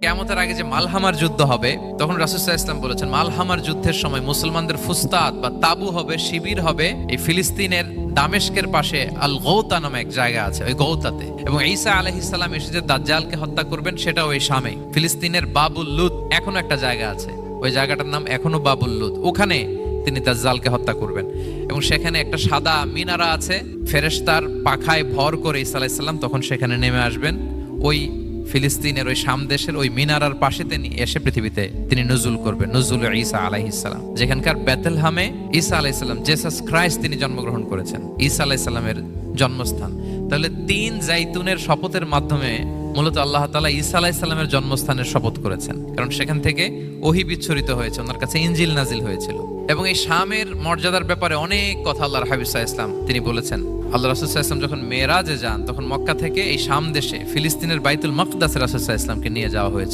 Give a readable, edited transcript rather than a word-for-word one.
কিয়ামতের আগে যে মালহামার যুদ্ধ হবে, তখন রাসূল সাল্লাল্লাহু আলাইহি ওয়াসাল্লাম বলেছেন মালহামার যুদ্ধের সময় মুসলমানদের ফুস্তাদ বা তাবু হবে, শিবির হবে এই ফিলিস্তিনের দামেস্কের পাশে আল গৌতা নামে এক জায়গা আছে, ওই গৌতাতে। এবং ঈসা আলাইহিস সালাম এসে যে দাজ্জালকে হত্যা করবেন সেটাও ওই শামে। ফিলিস্তিনের বাবুল লুদ এখনো একটা জায়গা আছে, ওই জায়গাটার নাম এখনো বাবুল লুদ, ওখানে তিনি দাজ্জালকে হত্যা করবেন। এবং সেখানে একটা সাদা মিনারা আছে, ফেরেশতার পাখায় ভর করে ঈসা আলাইহিস সালাম তখন সেখানে নেমে আসবেন। ওই ফিলিস্তিনের ওই শাম দেশের ওই মিনারার পাশে তিনি এসে পৃথিবীতে তিনি নুজুল করবেন, নুজুল ঈসা আলাইহিস সালাম। যেখানকার বেথলহামে ঈসা আলাইহিস সালাম, জেসাস ক্রাইস্ট তিনি জন্মগ্রহণ করেছেন, ঈসা আলাইহিস সালামের জন্মস্থান। তাহলে 3 জাইতুনের শপথের মাধ্যমে মূলত আল্লাহ তাআলা ঈসা আলাইহিস সালামের জন্মস্থানের শপথ করেছেন, কারণ সেখান থেকে ওহী বিচ্ছুরিত হয়েছে, ওনার কাছে ইনজিল নাজিল হয়েছিল। এবং এই শামের মর্যাদার ব্যাপারে অনেক কথা আল্লাহর হাবিব সাল্লাল্লাহু আলাইহি ওয়াসাল্লাম তিনি বলেছেন। আল্লাহ রাসূল সাল্লাল্লাহু আলাইহি ওয়াসাল্লাম যখন মেরাজে যান, তখন মক্কা থেকে এই শাম দেশে ফিলিস্তিনের বাইতুল মাকদাসে রাসূল সাল্লাল্লাহু আলাইহি ওয়াসাল্লামকে নিয়ে যাওয়া হয়েছে।